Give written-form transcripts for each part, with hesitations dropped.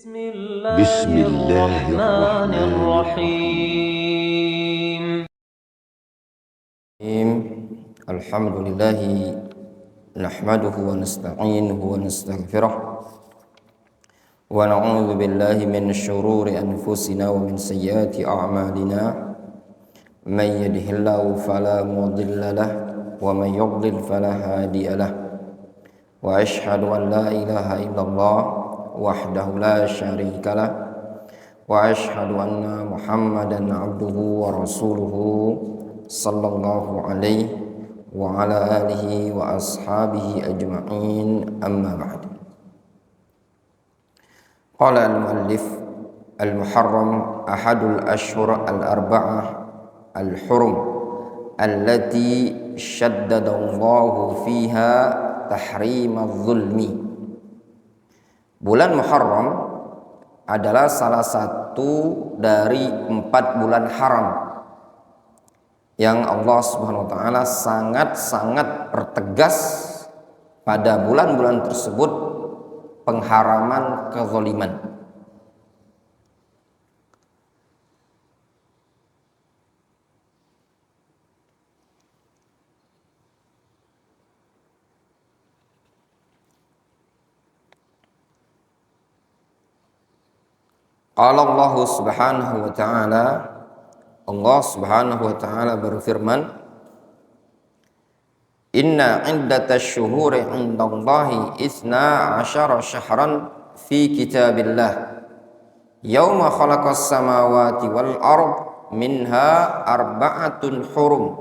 بسم الله الرحمن الرحيم. الحمد لله نحمده ونستعينه ونستغفره ونعوذ بالله من شرور أنفسنا ومن سيئات أعمالنا من يهده الله فلا مضل له ومن يضلل فلا هادي له وأشهد أن لا إله إلا الله وحده لا شريك له وأشهد أن محمدا عبده ورسوله صلى الله عليه وعلى آله وأصحابه أجمعين أما بعد. قال المؤلف: المحرم أحد الأشهر الأربعة الحرم التي شدد الله فيها tahrim az-zulmi. Bulan Muharram adalah salah satu dari 4 bulan haram yang Allah Subhanahu wa taala sangat-sangat pertegas pada bulan-bulan tersebut pengharaman kezaliman. Allah Subhanahu wa ta'ala, Allah Subhanahu wa ta'ala berfirman, Inna iddatash syuhuri indallahi 12 syahran fi kitabillah yauma khalaqas samawati wal ard minha arba'atun hurum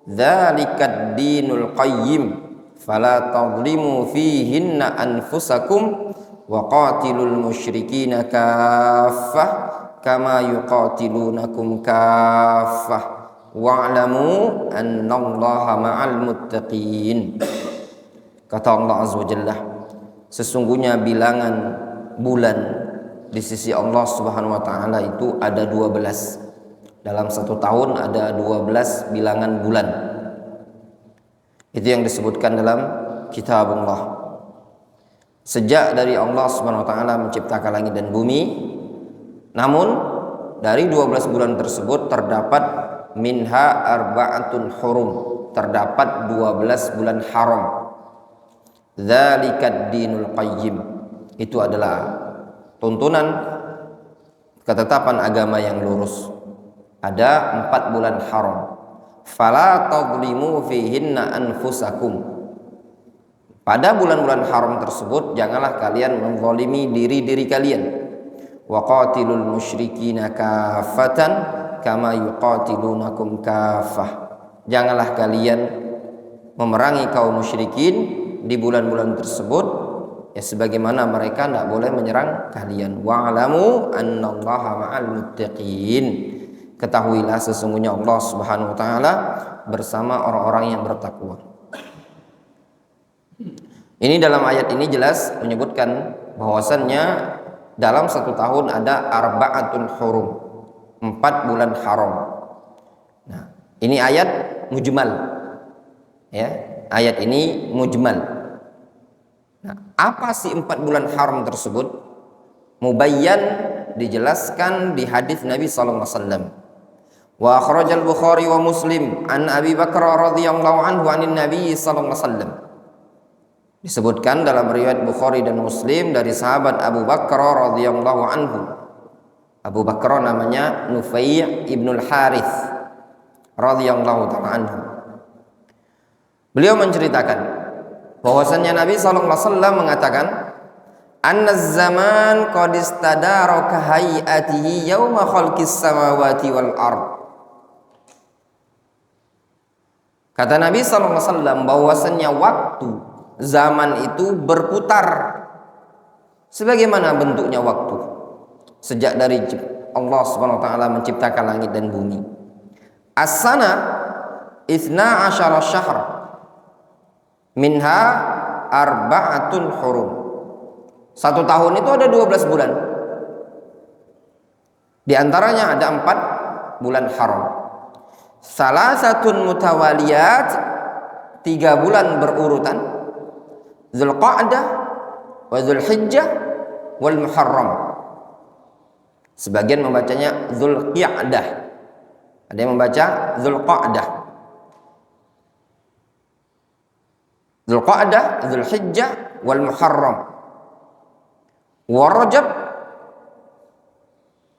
dzalikad dinul qayyim fala tadhlimu fihinna anfusakum wa qatilul musyrikina kaffah kama yuqatilunakum kaffah wa'lamu annallaha ma'al muttaqin. Kata Allah Azza wa Jalla, sesungguhnya bilangan bulan di sisi Allah Subhanahu wa taala itu ada 12. Dalam satu tahun ada 12 bilangan bulan. Itu yang disebutkan dalam kitabullah. Sejak dari Allah Subhanahu wa taala menciptakan langit dan bumi, namun dari 12 bulan tersebut terdapat minha arba'atun hurum, terdapat 12 bulan haram. Dzalikad dinul qayyim, itu adalah tuntunan ketetapan agama yang lurus. Ada 4 bulan haram. Fala tadhlimu fihinna anfusakum. Pada bulan-bulan haram tersebut janganlah kalian menzalimi diri-diri kalian. Wa qatilul musyrikina kaffatan kama yuqatilunakum kaffah. Janganlah kalian memerangi kaum musyrikin di bulan-bulan tersebut ya sebagaimana mereka tidak boleh menyerang kalian. Wa'lamu annallaha ma'al muttaqin. Ketahuilah sesungguhnya Allah Subhanahu wa taala bersama orang-orang yang bertakwa. Ini dalam ayat ini jelas menyebutkan bahwasannya dalam satu tahun ada arba'atun hurum, 4 bulan haram. Nah, ini ayat mujmal. Ya, ayat ini mujmal. Nah, apa sih 4 bulan haram tersebut? Mubayyan dijelaskan di hadis Nabi sallallahu alaihi wasallam. Wa akhrajal Bukhari wa Muslim an Abi Bakar radhiyallahu anhu anin Nabi sallallahu alaihi wasallam. Disebutkan dalam riwayat Bukhari dan Muslim dari sahabat Abu Bakar radhiyallahu anhu. Abu Bakar namanya Nufai' ibnul Harith radhiyallahu ta'ala anhu. Beliau menceritakan bahwasannya Nabi sallallahu alaihi wasallam mengatakan, "Anna zaman qad istadara ka hayatihi yauma khalqis samawati wal ard." Kata Nabi sallallahu alaihi wasallam bahwasannya waktu zaman itu berputar sebagaimana bentuknya waktu sejak dari Allah Subhanahu wa taala menciptakan langit dan bumi. As-sana 12 syahr minha arba'atun hurum. Satu tahun itu ada 12 bulan. Di antaranya ada 4 bulan haram. Salasatun mutawaliyat, 3 bulan berurutan. Dzulqa'dah wa Dzulhijjah wal Muharram. Sebagian membacanya Dzulqia'dah. Ada yang membaca Dzulqa'dah. Dzulqa'dah, Dzulhijjah wal Muharram. Wa Rajab,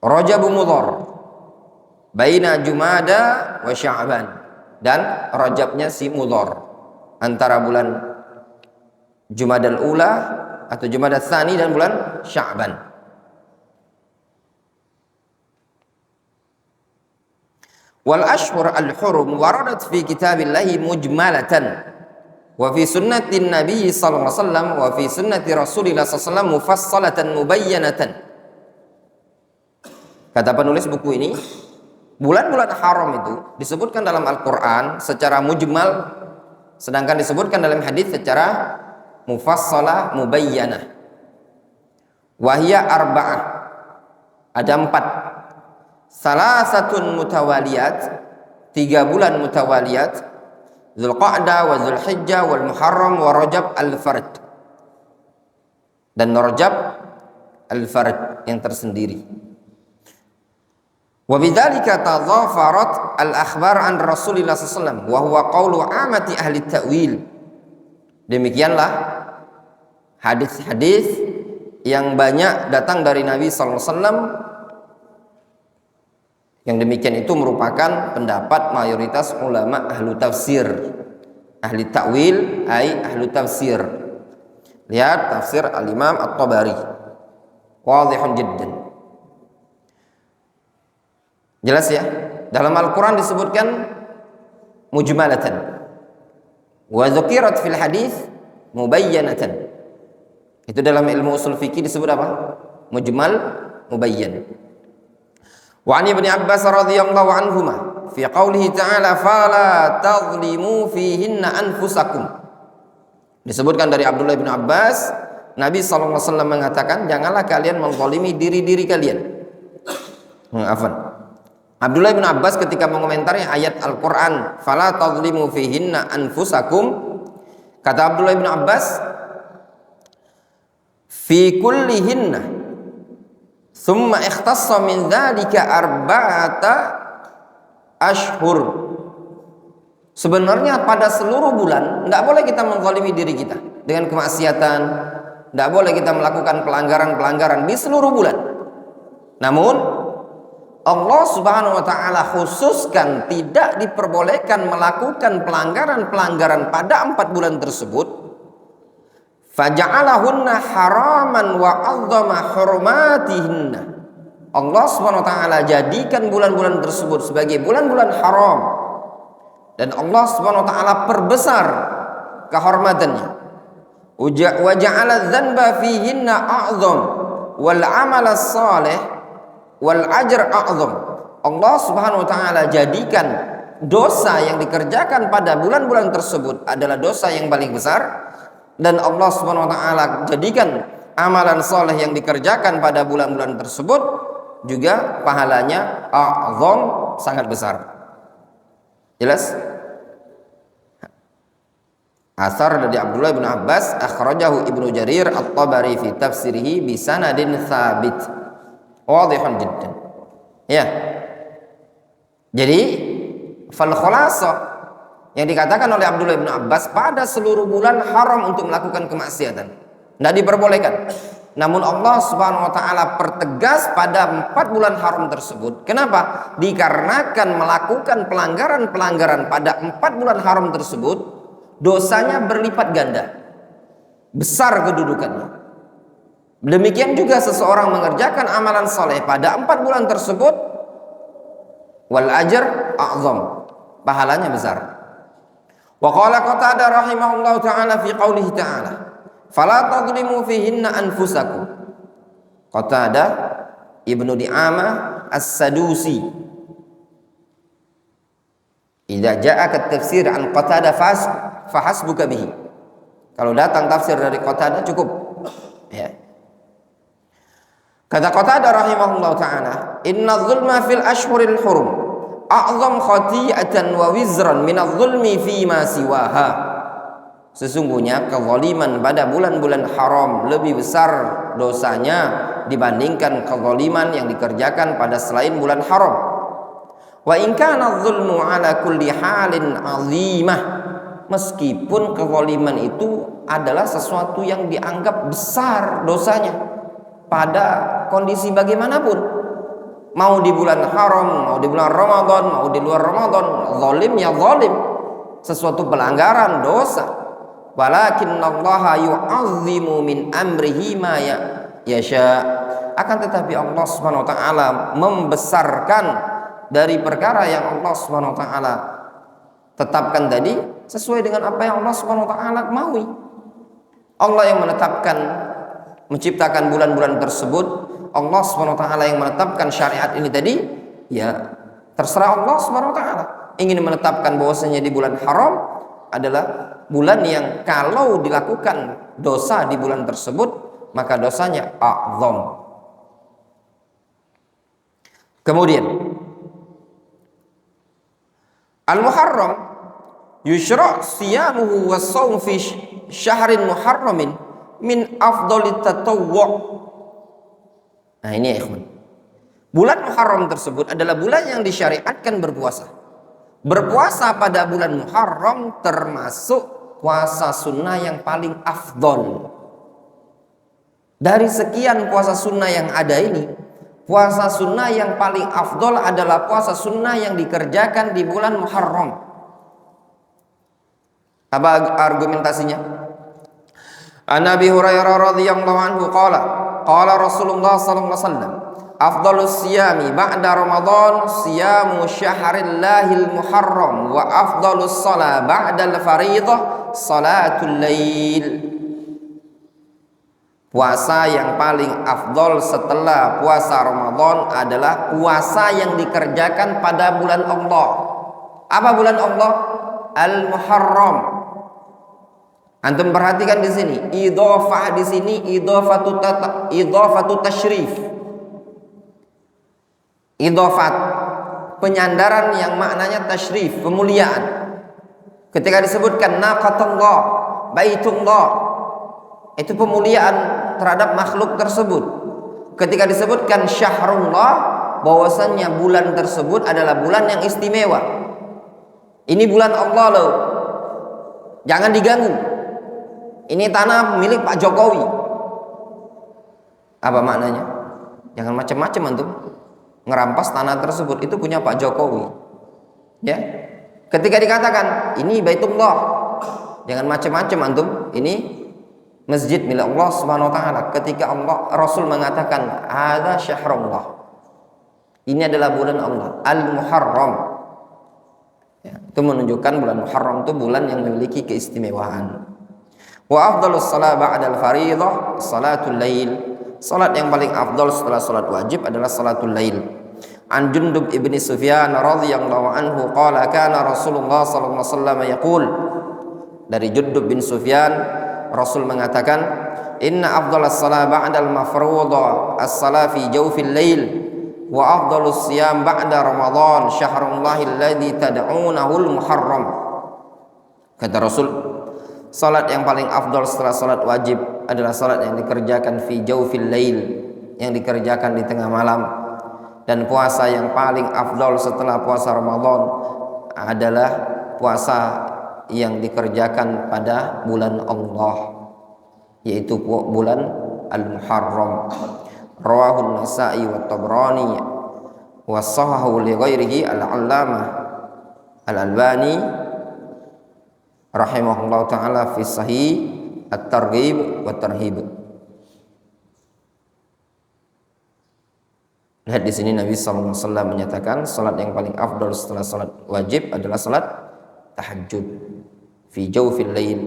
Rajab Mudhar. Baina Jumada wa Sya'ban. Dan Rajabnya si Mudhar, antara bulan Jumadal Ula atau Jumadal Tsani dan bulan Sya'ban. Wal ashhur al-hurum waradat fi kitabillahi mujmalatan wa fi sunnatin nabiy sallallahu alaihi wasallam wa fi sunnati rasulillah sallallahu alaihi wasallam mufassalatan mubayyanatan. Kata penulis buku ini, bulan-bulan haram itu disebutkan dalam Al-Qur'an secara mujmal, sedangkan disebutkan dalam hadis secara mufassalah mubayyanah. Wahia arba'ah, ada 4. Salasatun mutawaliyat, 3 bulan mutawaliyat, Dzulqa'dah wa Dzulhijjah wal Muharram wa Rajab al-Fard. Dan Rajab al-Fard yang tersendiri. Wa bidzalika tadhafarat al-akhbar an Rasulillah sallallahu alaihi wasallam wa huwa qaulu amati ahli ta'wil. Demikianlah hadis-hadis yang banyak datang dari Nabi sallallahu alaihi wasallam. Yang demikian itu merupakan pendapat mayoritas ulama ahlu tafsir, ahli ta'wil, ahlu tafsir. Lihat tafsir al-Imam At-Tabari, wadihun jiddan. Jelas ya, dalam Al-Quran disebutkan mujmalatan, wa dzukirat fil hadis mubayyanatan. Itu dalam ilmu usul fikih disebut apa? Mujmal, mubayyan. Wa an Ibnu Abbas radhiyallahu anhuma fi qoulihi ta'ala fala tadhlimu fihinna anfusakum. Disebutkan dari Abdullah bin Abbas, Nabi sallallahu alaihi wasallam mengatakan, janganlah kalian menzalimi diri-diri kalian. Abdullah bin Abbas ketika mengomentari ayat Al-Qur'an fala tadhlimu fihinna anfusakum, kata Abdullah bin Abbas, fi kullihinna summa ikhtassa min dzalika arba'ata ashhur. Sebenarnya pada seluruh bulan tidak boleh kita menzalimi diri kita dengan kemaksiatan, tidak boleh kita melakukan pelanggaran-pelanggaran di seluruh bulan. Namun Allah Subhanahu wa taala khususkan tidak diperbolehkan melakukan pelanggaran-pelanggaran pada 4 bulan tersebut. Faja'alahunna haraman wa 'azzama hurmatihinna. Allah Subhanahu wa taala jadikan bulan-bulan tersebut sebagai bulan-bulan haram, dan Allah Subhanahu wa taala perbesar kehormatannya. Wa ja'ala dzanba fihinna a'zam wal 'amal as-salih wal ajr a'zam. Allah Subhanahu wa taala jadikan dosa yang dikerjakan pada bulan-bulan tersebut adalah dosa yang paling besar, dan Allah Subhanahu wa taala jadikan amalan soleh yang dikerjakan pada bulan-bulan tersebut juga pahalanya a'zam, sangat besar. Jelas? Asar dari Abdullah bin Abbas akhrajahu Ibnu Jarir At-Tabari fi tafsirihi bi sanadin tsabit. Wadihun jiddan. Ya. Jadi fal khulasah yang dikatakan oleh Abdullah bin Abbas, pada seluruh bulan haram untuk melakukan kemaksiatan, tidak diperbolehkan. Namun Allah Subhanahu wa taala pertegas pada 4 bulan haram tersebut. Kenapa? Dikarenakan melakukan pelanggaran-pelanggaran pada 4 bulan haram tersebut dosanya berlipat ganda, besar kedudukannya. Demikian juga seseorang mengerjakan amalan soleh pada 4 bulan tersebut, wal ajr a'zam, pahalanya besar. Wa qala Qatadah rahimahullahu ta'ala fi qoulihi ta'ala fala tadhlimu fihinna anfusakum. Qatadah Ibnu Di'amah As-Sadusi, idza ja'aka tafsir an Qatadah fahasbuka bihi. Kalau datang tafsir dari Qatadah cukup, ya. Kata Qatadah rahimahullahu ta'ala, inna dzulma fil ashhuril hurum a'zam khati'atan wa wizran minadh zulmi fi ma siwaha. Sesungguhnya kezaliman pada bulan-bulan haram lebih besar dosanya dibandingkan kezaliman yang dikerjakan pada selain bulan haram. Wa in kana dzulmu ala kulli halin azimah, meskipun kezaliman itu adalah sesuatu yang dianggap besar dosanya pada kondisi bagaimanapun, mau di bulan haram, mau di bulan Ramadan, mau di luar Ramadan, zalim ya zalim, sesuatu pelanggaran dosa. Walakinallaha yu'azzimu min amrihi ma yasha, akan tetapi Allah Subhanahu wa taala membesarkan dari perkara yang Allah Subhanahu wa taala tetapkan tadi sesuai dengan apa yang Allah Subhanahu wa taala maui. Allah yang menetapkan, menciptakan bulan-bulan tersebut, Allah Subhanahu wa taala yang menetapkan syariat ini tadi, ya terserah Allah Subhanahu wa taala. Ingin menetapkan bahwasanya di bulan haram adalah bulan yang kalau dilakukan dosa di bulan tersebut maka dosanya a'zam. Kemudian Al-Muharram yushra' siyamuhu was-shawm fi syahrin muharramin min afdalit tatawwu'. Nah ini ya ikhwan, bulan Muharram tersebut adalah bulan yang disyariatkan berpuasa. Berpuasa pada bulan Muharram termasuk puasa sunnah yang paling afdol. Dari sekian puasa sunnah yang ada ini, puasa sunnah yang paling afdol adalah puasa sunnah yang dikerjakan di bulan Muharram. Apa argumentasinya? An Abi Hurairah radhiyallahu anhu qala Rasulullah sallallahu alaihi wasallam, afdalus siyami ba'da Ramadan siyamu syahrillahil muharram wa afdalus shalah ba'dal fariidhah salatul lail. Puasa yang paling afdol setelah puasa Ramadan adalah puasa yang dikerjakan pada bulan Allah. Apa bulan Allah? Al-Muharram. Antum perhatikan di sini, idhofah di sini idhofatu tasyrif. Idhofat, penyandaran yang maknanya tasyrif, pemuliaan. Ketika disebutkan naqatullah, baitullah, itu pemuliaan terhadap makhluk tersebut. Ketika disebutkan syahrullah, bahwasannya bulan tersebut adalah bulan yang istimewa. Ini bulan Allah loh, jangan diganggu. Ini tanah milik Pak Jokowi. Apa maknanya? Jangan macam-macam antum ngerampas tanah tersebut, itu punya Pak Jokowi. Ya. Ketika dikatakan ini Baitullah, jangan macam-macam antum, ini masjid milik Allah Subhanahu wa taala. Ketika Rasul mengatakan ada syahrullah, ini adalah bulan Allah, Al-Muharram. Ya, itu menunjukkan bulan Muharram itu bulan yang memiliki keistimewaan. Wa afdhalus shalah ba'dal fariidhah salatul lail. Salat yang paling afdal setelah salat wajib adalah salatul lail. An Jundub ibni Sufyan radhiyallahu anhu qala kana Rasulullah sallallahu alaihi wasallam yaqul, dari Jundub bin Sufyan Rasul mengatakan, inna afdalas salat ba'dal mafruḍah as-salat fi jawfil lail wa afdalus siyam ba'da Ramadan syahrullahil ladzi tad'unahul muharram. Kata Rasul, salat yang paling afdal setelah salat wajib adalah salat yang dikerjakan fi jawfil lail, yang dikerjakan di tengah malam. Dan puasa yang paling afdal setelah puasa Ramadan adalah puasa yang dikerjakan pada bulan Allah, yaitu bulan Al-Muharram. Rawahun Nasa'i wa Tabrani wa sahahu li ghairihi al-Allamah Al-Albani rahimahullah ta'ala fi sahih at-targhib wa tarhib. Lihat di sini Nabi sallallahu alaihi wasallam menyatakan salat yang paling afdal setelah salat wajib adalah salat tahajud fi jawfil lail.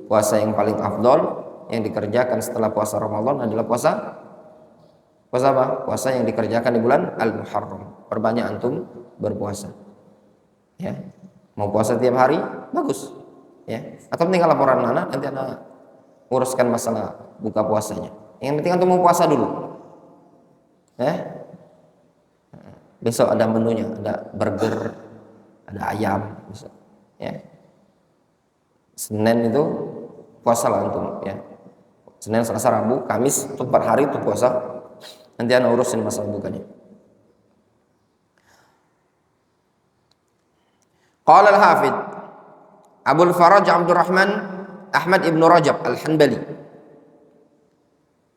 Puasa yang paling afdal yang dikerjakan setelah puasa Ramadan adalah puasa apa? Puasa yang dikerjakan di bulan Al-Muharram. Perbanyak antum berpuasa. Ya. Mau puasa tiap hari? Bagus. Ya. Atau tinggal laporan anak, nanti anak uruskan masalah buka puasanya. Yang penting antum mau puasa dulu. Ya. Besok ada menunya, ada burger, ada ayam, besok. Ya. Senin itu puasa lah antum, ya. Senin, Selasa, Rabu, Kamis itu 4 hari itu puasa. Nanti ana urusin masalah bukannya. Qala al-Hafidz Abul Faraj Abdurrahman Ahmad Ibn Rajab Al-Hanbali.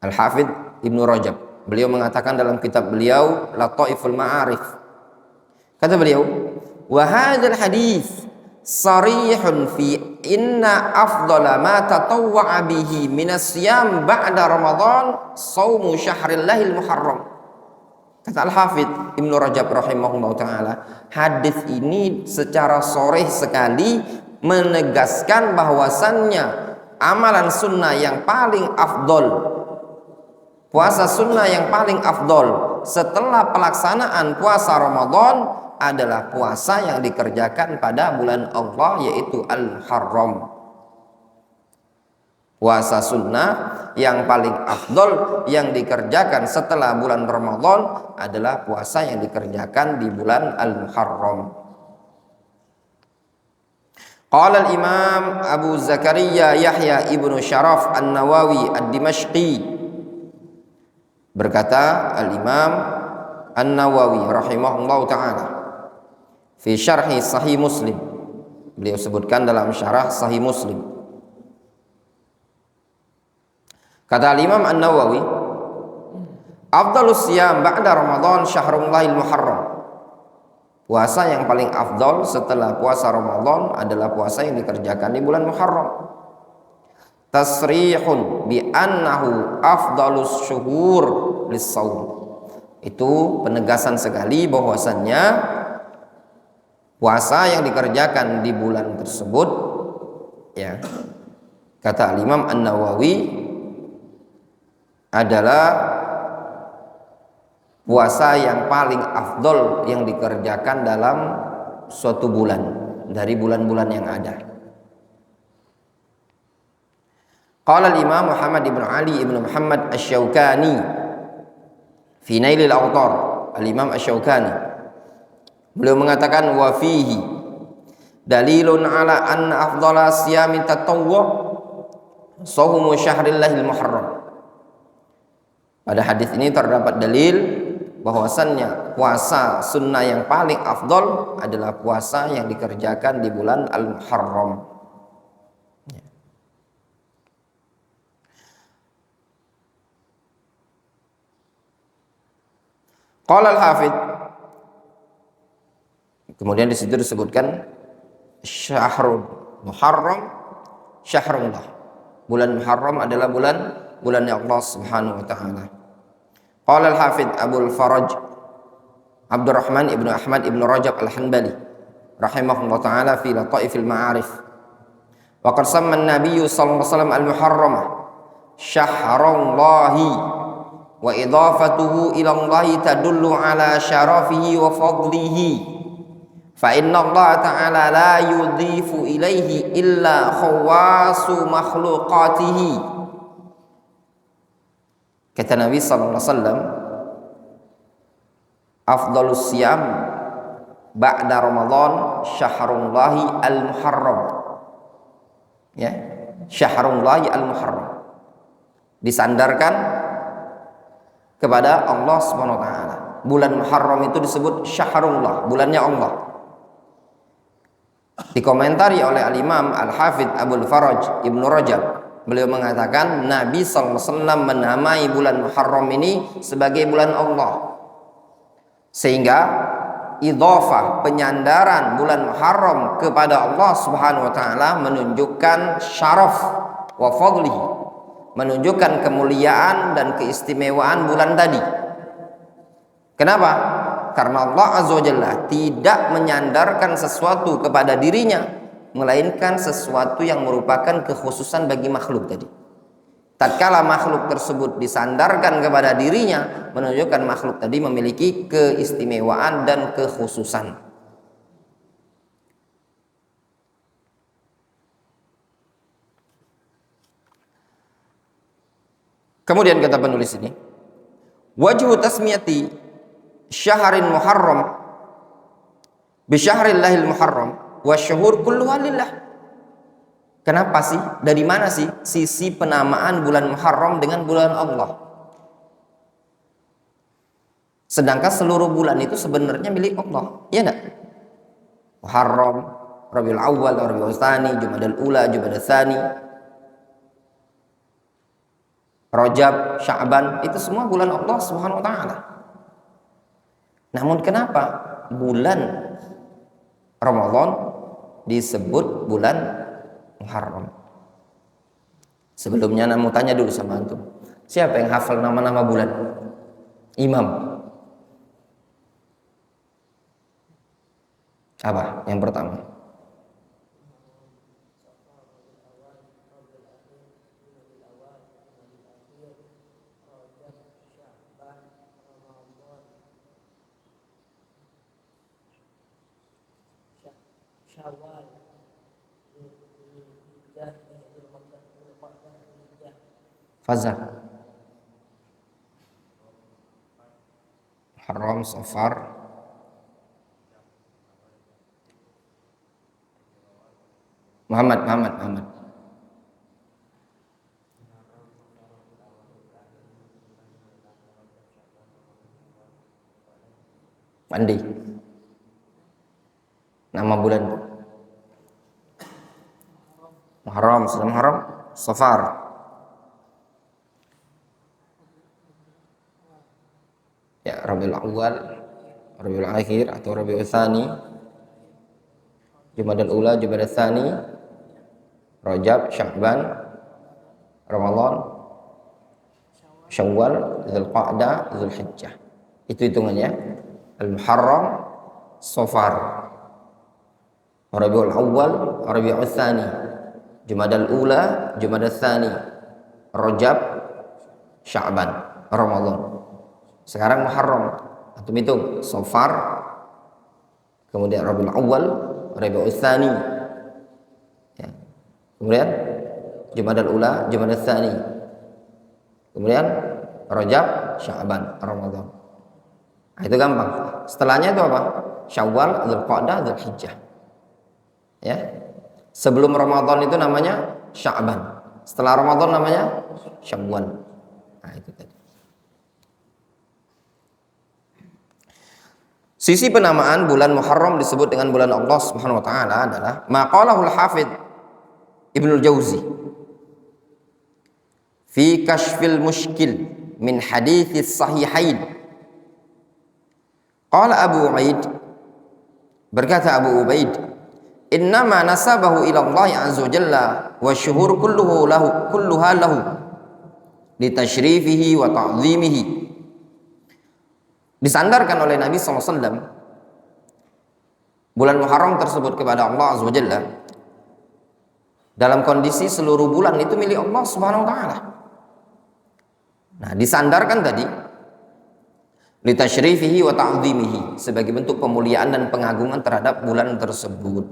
Al-Hafidz Ibn Rajab, beliau mengatakan dalam kitab beliau Lataiful Ma'arif, kata beliau, wa hadzal hadits sarihun fi inna afdala ma tatawwa'a bihi minas siyam ba'da Ramadan shaumu syahrillahil muharram. Kata Al-Hafidz Ibn Rajab rahimahullah ta'ala, hadis ini secara sharih sekali menegaskan bahwasannya amalan sunnah yang paling afdol, puasa sunnah yang paling afdol setelah pelaksanaan puasa Ramadan adalah puasa yang dikerjakan pada bulan Allah, yaitu Al-Muharram. Puasa sunnah yang paling afdol yang dikerjakan setelah bulan Ramadan adalah puasa yang dikerjakan di bulan Al-Muharram. Qala al-Imam Abu Zakaria Yahya ibnu Syaraf An-Nawawi Ad-Dimashqi, berkata al-Imam An-Nawawi rahimahullah ta'ala fi syarhi Sahih Muslim, beliau sebutkan dalam syarah Sahih Muslim, kata al-Imam An-Nawawi, afdalus siyam ba'da Ramadan syahrullahil muharram, puasa yang paling afdal setelah puasa Ramadan adalah puasa yang dikerjakan di bulan Muharram. Tasrihun bi annahu afdalus syuhur lis-shaum, itu penegasan sekali bahwasannya puasa yang dikerjakan di bulan tersebut, ya, kata Imam An-Nawawi, adalah puasa yang paling afdol yang dikerjakan dalam suatu bulan dari bulan-bulan yang ada. Qala al-Imam Muhammad ibn Ali ibn Muhammad Asy-Syaukani fi Nailil Awtar, al-Imam Asy-Syaukani beliau mengatakan, wa fihi dalilun ala anna afdhala siyami tatawwu' shaumu syahrillahil muharram. Pada hadis ini terdapat dalil bahwasannya puasa sunnah yang paling afdol adalah puasa yang dikerjakan di bulan Al-Muharram. Qala al-Hafidz, kemudian di situ disebutkan syahrul Muharram syahrullah, bulan Muharram adalah bulannya Allah Subhanahu wa taala. Qala al-Hafidz Abul Faraj Abdurrahman ibnu Ahmad ibnu Rajab Al-Hanbali rahimahullah ta'ala fi Lataifil Ma'arif, wa qad samma an-nabiy sallallahu alaihi wasallam al-muharramah syahrullahi wa idafatuhu ila Allah tadullu ala syarafihi wa fadlihi, fa inna Allah ta'ala la yudhifu ilaihi illa khawasu makhluqatihi. Kata Nabi sallallahu alaihi wasallam, afdalus siyam ba'da Ramadan syahrullahi al-muharram, ya, syahrullahi al-muharram, disandarkan kepada Allah Subhanahu wa taala. Bulan Muharram itu disebut syahrullah, bulannya Allah. Dikomentari oleh al-Imam Al-Hafidz Abul Faraj Ibnu Rajab, beliau mengatakan Nabi SAW menamai bulan Muharram ini sebagai bulan Allah, sehingga idhafah, penyandaran bulan Muharram kepada Allah Subhanahu wa taala menunjukkan syaraf wa fadlihi, menunjukkan kemuliaan dan keistimewaan bulan tadi. Kenapa? Karena Allah Azza wa Jalla tidak menyandarkan sesuatu kepada dirinya, melainkan sesuatu yang merupakan kekhususan bagi makhluk tadi. Tatkala makhluk tersebut disandarkan kepada dirinya, menunjukkan makhluk tadi memiliki keistimewaan dan kekhususan. Kemudian kata penulis ini, wajhu tasmiyati syahrin muharram bi syahrillahil muharram wa syuhur kulluha lillah. Kenapa sih? Dari mana sih sisi penamaan bulan Muharram dengan bulan Allah? Sedangkan seluruh bulan itu sebenarnya milik Allah, ya enggak? Muharram, Rabiul Awal, Rabiul Tsani, Jumadal Ula, Jumadal Tsani, Rajab, Sya'ban, itu semua bulan Allah Subhanahu wa taala. Namun kenapa bulan Ramadan disebut bulan Muharram? Sebelumnya mau tanya dulu sama antum. Siapa yang hafal nama-nama bulan? Imam. Apa yang pertama? Fazal. Haram, Safar, Muhammad. Mandi. Nama bulan Muharram, sudah Muharram, Safar. Ya, Rabiul Awal, Rabiul Akhir atau Rabiul Tsani, Jumadal Ula, Jumadal Tsani, Rajab, Sya'ban, Ramadan, Syawal, Dzulqa'dah, Dzulhijjah. Itu hitungannya. Al-Muharram, Safar, Rabiul Awal, Rabiul Tsani, Jumadal Ula, Jumadal Tsani, Rajab, Sya'ban, Ramadan. Sekarang Muharram, antum hitung Safar, kemudian Rabiul Awal, Rabiul Tsani, ya. Kemudian Jumadal Ula, Jumadal Tsani, kemudian Rajab, Sya'ban, Ramadan. Nah, itu gampang. Setelahnya itu apa? Syawal, Dzulqa'dah, Dzulhijjah. Ya. Sebelum Ramadan itu namanya Sya'ban. Setelah Ramadan namanya Syawal. Nah, itu tadi. Sisi penamaan bulan Muharram disebut dengan bulan Allah Subhanahu wa taala adalah maqalahul Hafidz Ibnul Jauzi fi Kashfil Mushkil min hadits sahihain. Qala Abu Ubaid, berkata Abu Ubaid, innama nasabahu ila Allah azza wa jalla wa syuhur kulluha lahu li tashrifihi wa ta'zimihi. Disandarkan oleh Nabi SAW bulan Muharram tersebut kepada Allah Azza wa Jalla dalam kondisi seluruh bulan itu milik Allah Subhanahu wa taala. Nah, disandarkan tadi li tashrifihi wa ta'zimihi sebagai bentuk pemuliaan dan pengagungan terhadap bulan tersebut.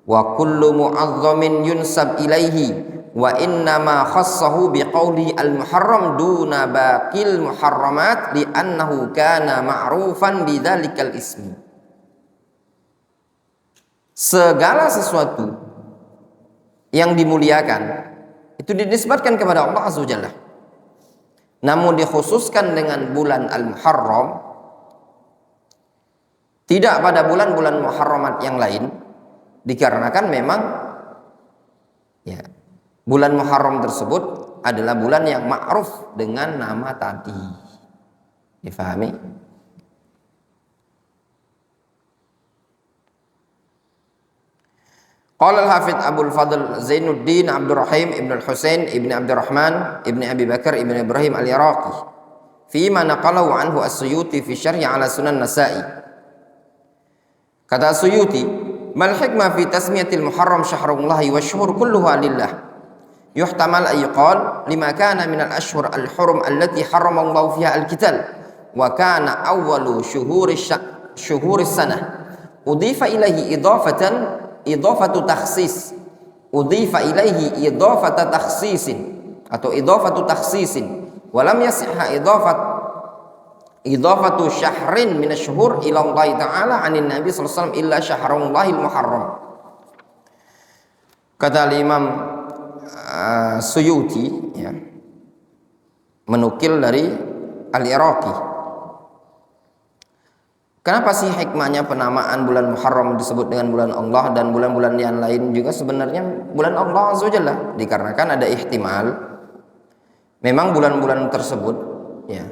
Wa kullu mu'azzamin yunsab ilaihi wa innama khassahu biqauli al-muharram duna baqil muharramat li'annahu kana ma'rufan bidzalikal ismi. Segala sesuatu yang dimuliakan itu dinisbatkan kepada Allah Azza wa Jalla. Namun dikhususkan dengan bulan al-Muharram, tidak pada bulan-bulan Muharramat yang lain, dikarenakan memang ya, bulan Muharram tersebut adalah bulan yang ma'ruf dengan nama tadi. Difahami? Qala al-Hafidz Abdul Fadl Zainuddin Abdul Rahim Ibn al-Husain Ibn Abdul Rahman Ibn Abi Bakar Ibn Ibrahim al-Iraqi fima naqalahu anhu as-Suyuti fi syarhi ala Sunan Nasa'i. Kata as-Suyuti, mal hikmah fi tasmiyatil Muharram syahrullahi wa syuhur kulluha lillah. Yuhtamal ay qal lima kana min al-ashhur al-hurum allati harrama Allah fiha al-qital wa kana awwalu syuhuri sanah. Udifa ilaihi idafatu takhsis. Udifa ilaihi idafatu takhsisin atau idafatu takhsisin wa lam yasihha idafatu syahrin min asy-syuhur ila Allah taala anin nabi sallallahu alaihi wasallam illa syahrullahil muharram. Kata Imam Suyuti ya, menukil dari Al-Iraqi Kenapa sih hikmahnya penamaan bulan Muharram disebut dengan bulan Allah dan bulan-bulan yang lain juga sebenarnya bulan Allah Azza wa Jalla? Dikarenakan ada ihtimal memang bulan-bulan tersebut ya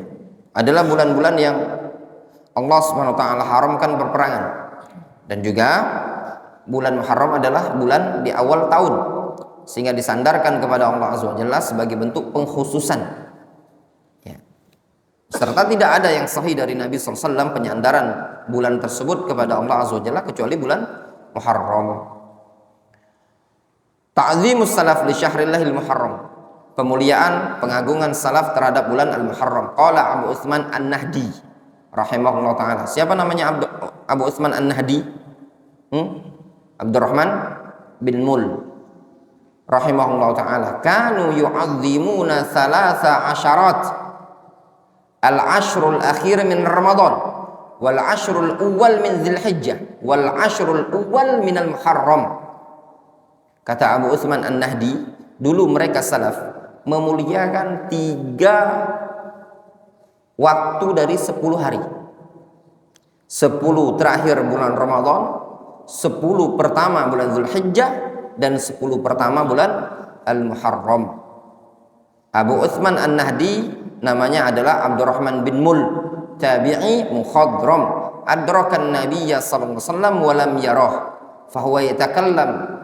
adalah bulan-bulan yang Allah Subhanahu wa taala haramkan berperangan, dan juga bulan Muharram adalah bulan di awal tahun sehingga disandarkan kepada Allah Azza wa Jalla sebagai bentuk pengkhususan ya. Serta tidak ada yang sahih dari Nabi SAW penyandaran bulan tersebut kepada Allah Azza wa Jalla kecuali bulan Muharram. Ta'zimus salaf li syahrillahil Muharram, pemuliaan pengagungan salaf terhadap bulan Al-Muharram. Qala Abu Utsman An-Nahdi rahimahullah ta'ala. Siapa namanya Abu Utsman An-Nahdi? Abdurrahman bin Mul rahimahullah ta'ala. Kanu yu'azzimuna thalatha asyarat, al-ashrul akhir min Ramadan, wal ashrul awwal min Dzulhijjah, wal ashrul awwal min al-Muharram. Kata Abu Utsman An-Nahdi, dulu mereka salaf memuliakan 3 waktu dari 10 hari. 10 terakhir bulan Ramadan, 10 pertama bulan Dzulhijjah, dan 10 pertama bulan Al-Muharram. Abu Utsman An-Nahdi namanya adalah Abdurrahman bin Mul, tabi'i mukhadram, adrakan nabiyya sallallahu alaihi wasallam wa lam yarah, fahuwa yatakallam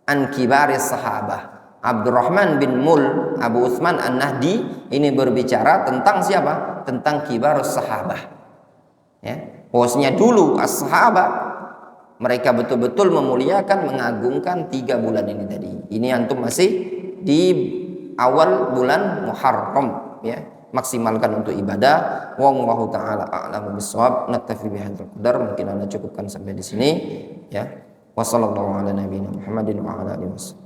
an kibaris sahabah. Abdurrahman bin Mul, Abu Utsman An-Nahdi ini berbicara tentang siapa? Tentang kibarus sahabah. Ya, bahwasanya dulu as-sahabah mereka betul-betul memuliakan, mengagungkan 3 bulan ini tadi. Ini antum masih di awal bulan Muharram ya. Maksimalkan untuk ibadah. Wallahu taala a'lamu bissawab. Naktafi bihadzal qadar. Mungkin Anda cukupkan sampai di sini ya. Wassallallahu ala nabiyyina Muhammadin wa ala alihi wasallam.